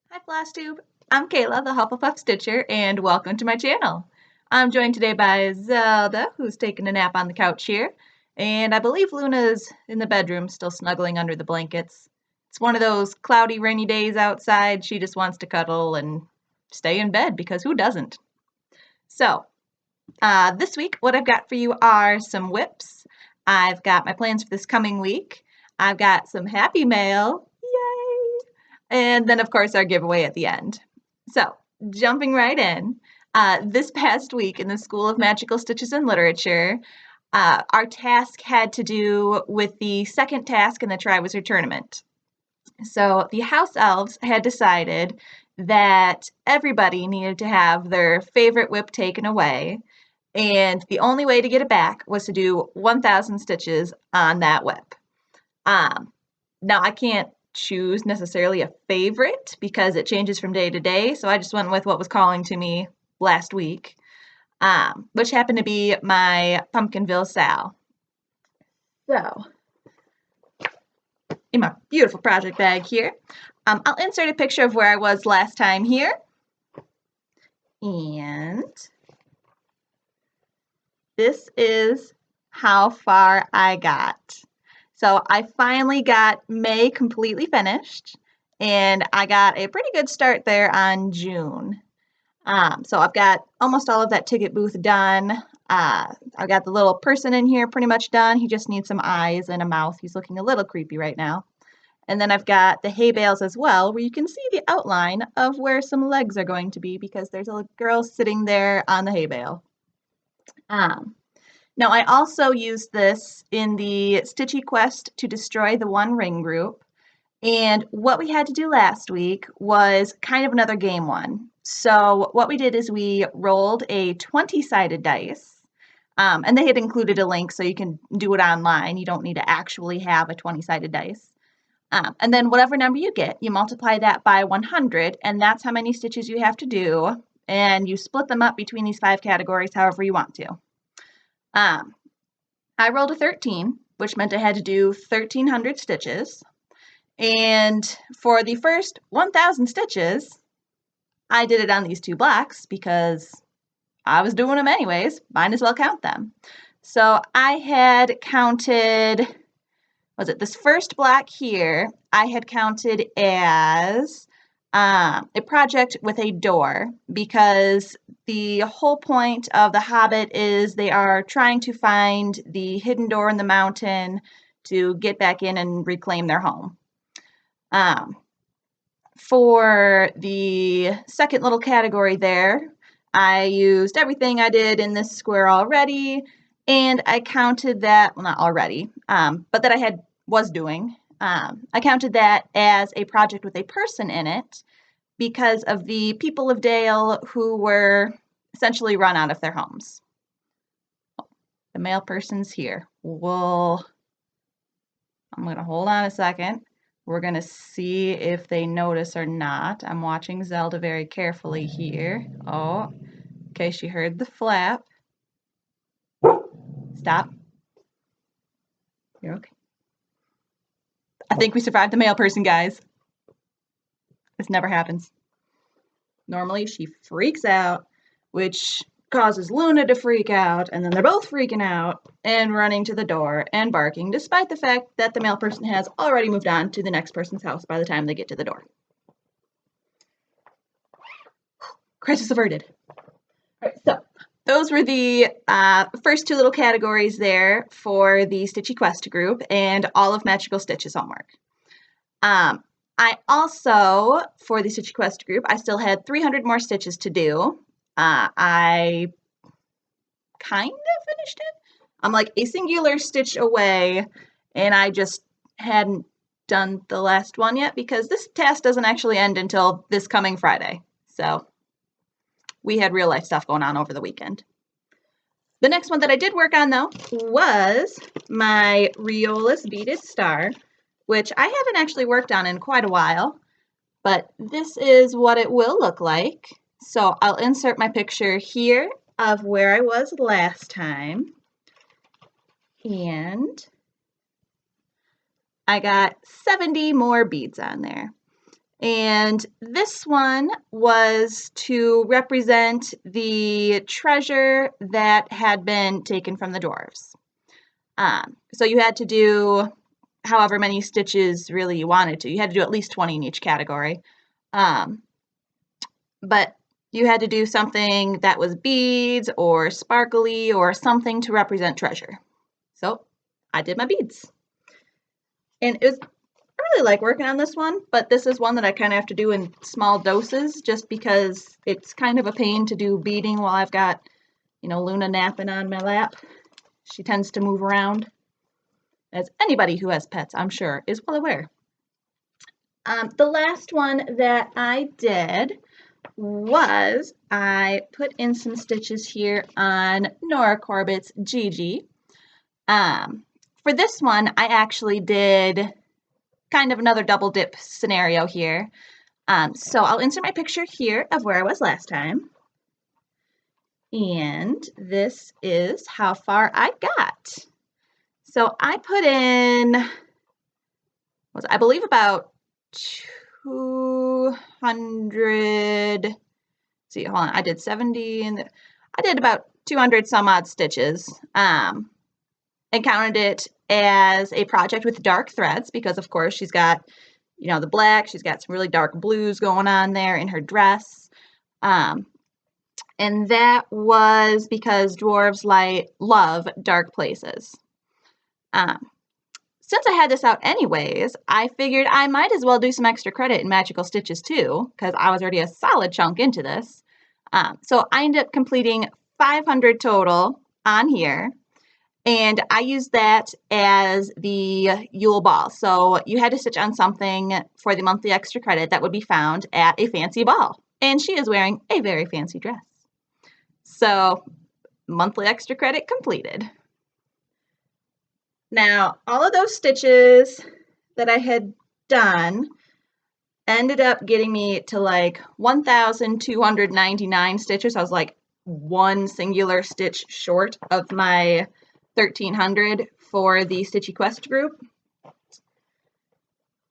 Hi Flosstube, I'm Kayla, the Hufflepuff Stitcher, and welcome to my channel. I'm joined today by Zelda, who's taking a nap on the couch here, and I believe Luna's in the bedroom, still snuggling under the blankets. It's one of those cloudy, rainy days outside. She just wants to cuddle and stay in bed, because who doesn't? So, this week, what I've got for you are some whips. I've got my plans for this coming week. I've got some happy mail. Yay! And then, of course, our giveaway at the end. So, jumping right in, this past week in the School of Magical Stitches and Literature, our task had to do with the second task in the Triwizard Tournament. So, the house elves had decided that everybody needed to have their favorite whip taken away, and the only way to get it back was to do 1,000 stitches on that whip. Now, I can't choose necessarily a favorite because it changes from day to day, so I just went with what was calling to me last week, which happened to be my Pumpkinville Sal. So, in my beautiful project bag here, I'll insert a picture of where I was last time here, and this is how far I got. So I finally got May completely finished, and I got a pretty good start there on June. So I've got almost all of that ticket booth done. I've got the little person in here pretty much done. He just needs some eyes and a mouth. He's looking a little creepy right now. And then I've got the hay bales as well, where you can see the outline of where some legs are going to be because there's a girl sitting there on the hay bale. Now, I also used this in the Stitchy quest to destroy the One Ring group. And what we had to do last week was kind of another game one. So what we did is we rolled a 20-sided dice. And they had included a link so you can do it online. You don't need to actually have a 20-sided dice. And then whatever number you get, you multiply that by 100, and that's how many stitches you have to do. And you split them up between these 5 categories however you want to. I rolled a 13, which meant I had to do 1,300 stitches. And for the first 1,000 stitches, I did it on these 2 blocks because I was doing them anyways. Might as well count them. So I had counted, this first block here, I had counted as a project with a door, because the whole point of The Hobbit is they are trying to find the hidden door in the mountain to get back in and reclaim their home. For the second little category there, I used everything I did in this square already, and I counted that, well, not already, but that I was doing. I counted that as a project with a person in it because of the people of Dale who were essentially run out of their homes. The male person's here. I'm going to hold on a second. We're going to see if they notice or not. I'm watching Zelda very carefully here. Oh, okay, she heard the flap. Stop. You're okay. I think we survived the male person, guys. This never happens. Normally, she freaks out, which causes Luna to freak out, and then they're both freaking out and running to the door and barking, despite the fact that the male person has already moved on to the next person's house by the time they get to the door. Crisis averted. All right, so those were the first 2 little categories there for the Stitchy Quest group and all of Magical Stitch's homework. I also, for the Stitchy Quest group, I still had 300 more stitches to do. I kind of finished it. I'm like a singular stitch away, and I just hadn't done the last one yet because this task doesn't actually end until this coming Friday. So we had real life stuff going on over the weekend. The next one that I did work on, though, was my Riolis Beaded Star, which I haven't actually worked on in quite a while, but this is what it will look like. So I'll insert my picture here of where I was last time. And I got 70 more beads on there. And this one was to represent the treasure that had been taken from the dwarves. So you had to do however many stitches really you wanted to. You had to do at least 20 in each category. But you had to do something that was beads or sparkly or something to represent treasure. So I did my beads. And I really like working on this one, but this is one that I kind of have to do in small doses just because it's kind of a pain to do beading while I've got, Luna napping on my lap. She tends to move around, as anybody who has pets, I'm sure, is well aware. The last one that I did was I put in some stitches here on Nora Corbett's Gigi. For this one, I actually did kind of another double dip scenario here. So I'll insert my picture here of where I was last time. And this is how far I got. So I put in, I believe about 200, see, hold on, I did 70, and I did about 200 some odd stitches, and counted it as a project with dark threads because, of course, she's got, the black, she's got some really dark blues going on there in her dress, and that was because dwarves love dark places. Since I had this out anyways, I figured I might as well do some extra credit in magical stitches too, because I was already a solid chunk into this. So I ended up completing 500 total on here, and I used that as the Yule ball. So you had to stitch on something for the monthly extra credit that would be found at a fancy ball, and she is wearing a very fancy dress. So monthly extra credit completed. Now, all of those stitches that I had done ended up getting me to like 1,299 stitches. I was like one singular stitch short of my 1,300 for the Stitchy Quest group.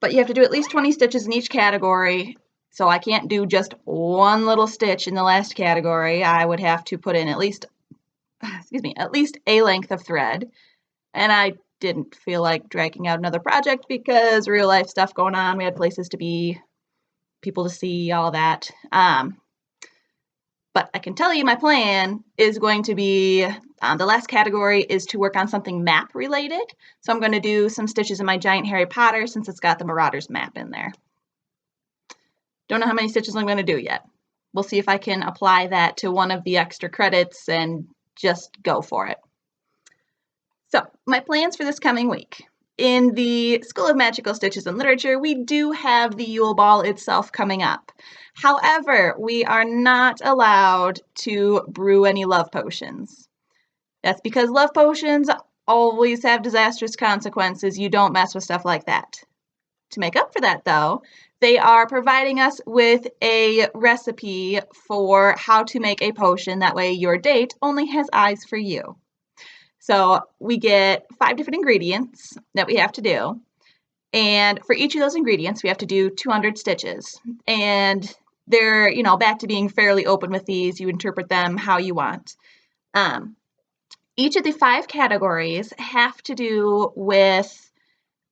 But you have to do at least 20 stitches in each category, so I can't do just one little stitch in the last category. I would have to put in at least a length of thread, and I didn't feel like dragging out another project because real life stuff going on. We had places to be, people to see, all that. But I can tell you my plan is going to be, the last category is to work on something map related. So I'm going to do some stitches in my giant Harry Potter since it's got the Marauders map in there. Don't know how many stitches I'm going to do yet. We'll see if I can apply that to one of the extra credits and just go for it. So, my plans for this coming week. In the School of Magical Stitches and Literature, we do have the Yule Ball itself coming up. However, we are not allowed to brew any love potions. That's because love potions always have disastrous consequences. You don't mess with stuff like that. To make up for that, though, they are providing us with a recipe for how to make a potion. That way your date only has eyes for you. So we get 5 different ingredients that we have to do. And for each of those ingredients, we have to do 200 stitches. And they're, back to being fairly open with these. You interpret them how you want. Each of the 5 categories have to do with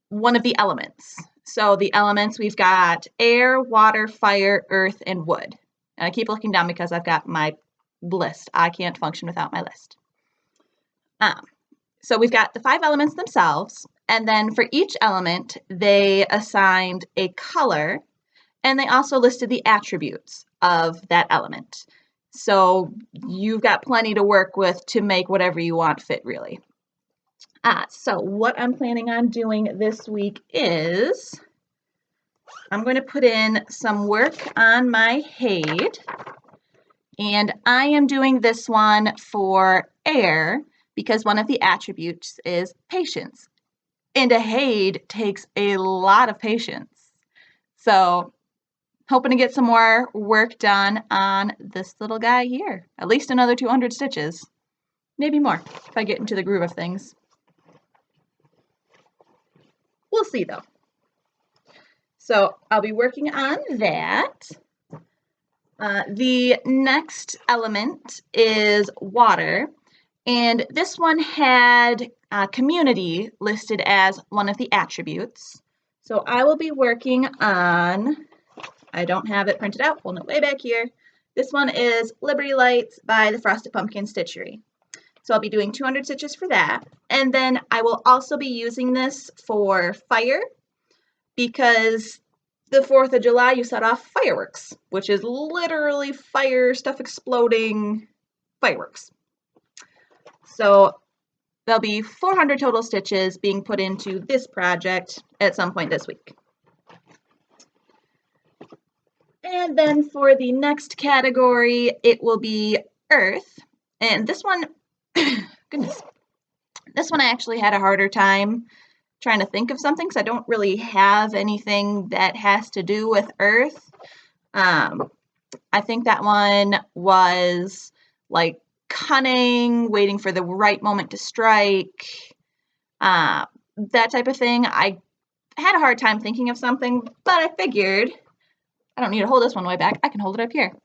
one of the elements. So the elements, we've got air, water, fire, earth, and wood. And I keep looking down because I've got my list. I can't function without my list. So we've got the 5 elements themselves, and then for each element, they assigned a color, and they also listed the attributes of that element. So you've got plenty to work with to make whatever you want fit, really. So what I'm planning on doing this week is I'm going to put in some work on my Hade, and I am doing this one for air, because one of the attributes is patience. And a Hade takes a lot of patience. So, hoping to get some more work done on this little guy here. At least another 200 stitches. Maybe more, if I get into the groove of things. We'll see, though. So I'll be working on that. The next element is water, and this one had community listed as one of the attributes. So I will be working on, I don't have it printed out, holding it way back here. This one is Liberty Lights by the Frosted Pumpkin Stitchery. So I'll be doing 200 stitches for that. And then I will also be using this for fire, because the 4th of July you set off fireworks, which is literally fire, stuff exploding, fireworks. So there'll be 400 total stitches being put into this project at some point this week. And then for the next category, it will be Earth. And this one, goodness, this one I actually had a harder time trying to think of something because I don't really have anything that has to do with Earth. I think that one was like cunning, waiting for the right moment to strike, that type of thing. I had a hard time thinking of something, but I figured I don't need to hold this one way back. I can hold it up here.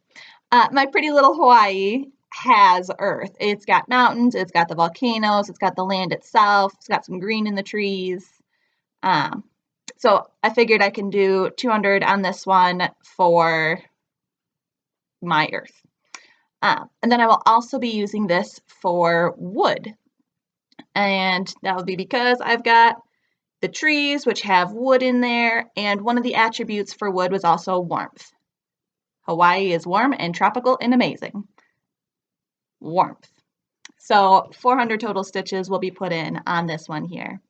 My pretty little Hawaii has Earth. It's got mountains, it's got the volcanoes, it's got the land itself, it's got some green in the trees. So I figured I can do 200 on this one for my Earth. And then I will also be using this for wood. And that will be because I've got the trees, which have wood in there, and one of the attributes for wood was also warmth. Hawaii is warm and tropical and amazing. Warmth. So 400 total stitches will be put in on this one here.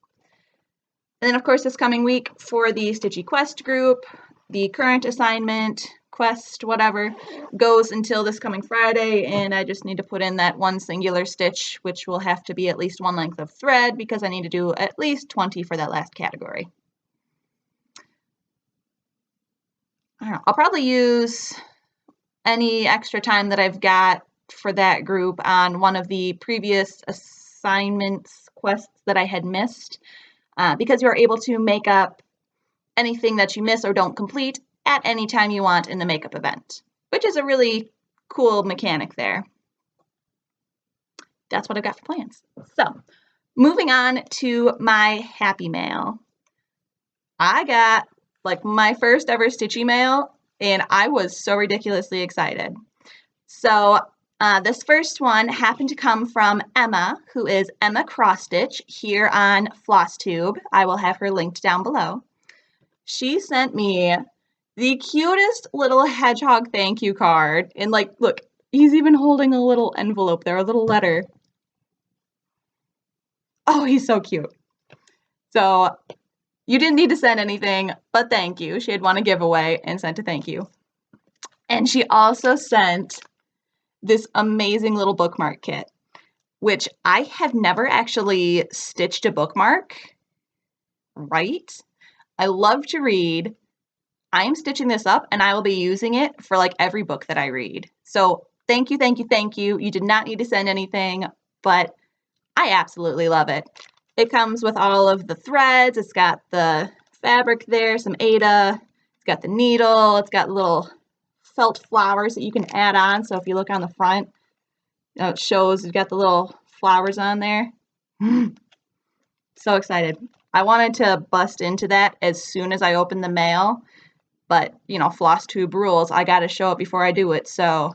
And then, of course, this coming week for the Stitchy Quest group, the current assignment, quest, whatever, goes until this coming Friday, and I just need to put in that one singular stitch, which will have to be at least one length of thread because I need to do at least 20 for that last category. I don't know, I'll probably use any extra time that I've got for that group on one of the previous assignments, quests that I had missed, because you're able to make up anything that you miss or don't complete at any time you want in the makeup event, which is a really cool mechanic there. That's what I've got for plans. So, moving on to my happy mail. I got like my first ever Stitchy mail, and I was so ridiculously excited. So, this first one happened to come from Emma, who is Emma Cross Stitch here on Flosstube. I will have her linked down below. She sent me the cutest little hedgehog thank you card. And like, look, he's even holding a little envelope there, a little letter. Oh, he's so cute. So you didn't need to send anything, but thank you. She had won a giveaway and sent a thank you. And she also sent this amazing little bookmark kit, which I have never actually stitched a bookmark, right? I love to read. I am stitching this up and I will be using it for like every book that I read. So thank you, thank you, thank you. You did not need to send anything, but I absolutely love it. It comes with all of the threads. It's got the fabric there, some Aida. It's got the needle. It's got little felt flowers that you can add on. So if you look on the front, it shows you've got the little flowers on there. So excited. I wanted to bust into that as soon as I opened the mail. But, you know, Flosstube rules. I got to show it before I do it. So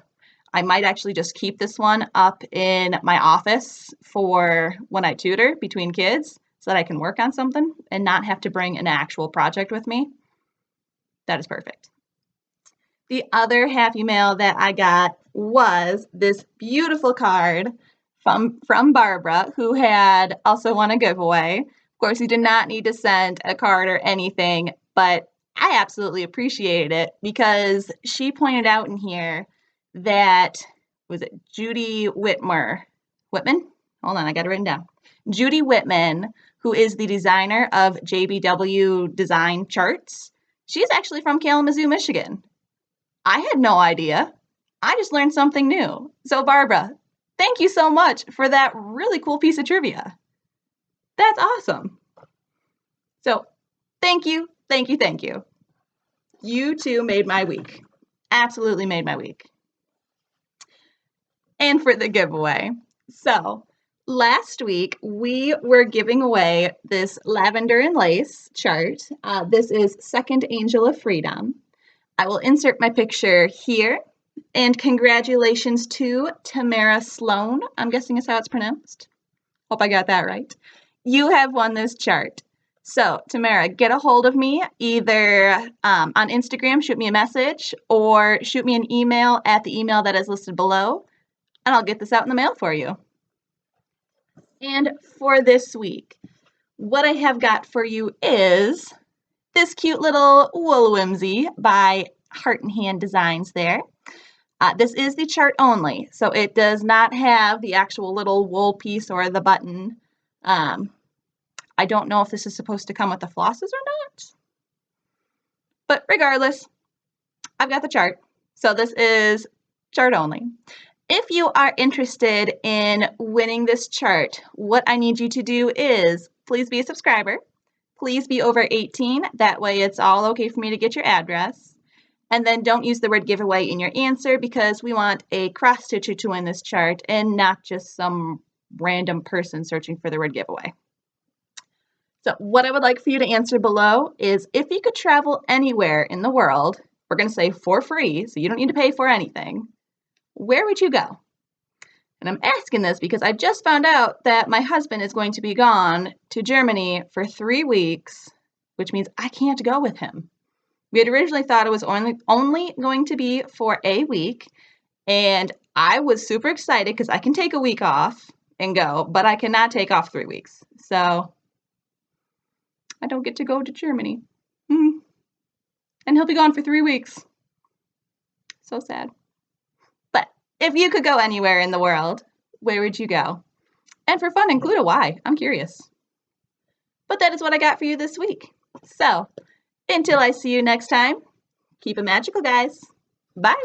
I might actually just keep this one up in my office for when I tutor between kids so that I can work on something and not have to bring an actual project with me. That is perfect. The other happy mail that I got was this beautiful card from Barbara, who had also won a giveaway. Of course, you did not need to send a card or anything, but I absolutely appreciated it because she pointed out in here that, was it Judy Whitman? Hold on, I got it written down. Judy Whitman, who is the designer of JBW Design Charts, she's actually from Kalamazoo, Michigan. I had no idea. I just learned something new. So Barbara, thank you so much for that really cool piece of trivia. That's awesome. So thank you, thank you, thank you. You two made my week. Absolutely made my week. And for the giveaway. So, last week we were giving away this lavender and lace chart. This is Second Angel of Freedom. I will insert my picture here. And congratulations to Tamara Sloan. I'm guessing is how it's pronounced. Hope I got that right. You have won this chart. So, Tamara, get a hold of me either on Instagram, shoot me a message, or shoot me an email at the email that is listed below, and I'll get this out in the mail for you. And for this week, what I have got for you is this cute little wool whimsy by Heart and Hand Designs there. This is the chart only, so it does not have the actual little wool piece or the button. I don't know if this is supposed to come with the flosses or not. But regardless, I've got the chart. So this is chart only. If you are interested in winning this chart, what I need you to do is please be a subscriber. Please be over 18. That way it's all okay for me to get your address. And then don't use the word giveaway in your answer because we want a cross stitcher to win this chart and not just some random person searching for the word giveaway. So what I would like for you to answer below is if you could travel anywhere in the world, we're going to say for free, so you don't need to pay for anything, where would you go? And I'm asking this because I just found out that my husband is going to be gone to Germany for 3 weeks, which means I can't go with him. We had originally thought it was only going to be for a week, and I was super excited because I can take a week off and go, but I cannot take off 3 weeks. So I don't get to go to Germany. And he'll be gone for 3 weeks. So sad. But if you could go anywhere in the world, where would you go? And for fun, include a why. I'm curious. But that is what I got for you this week. So, until I see you next time, keep it magical, guys. Bye.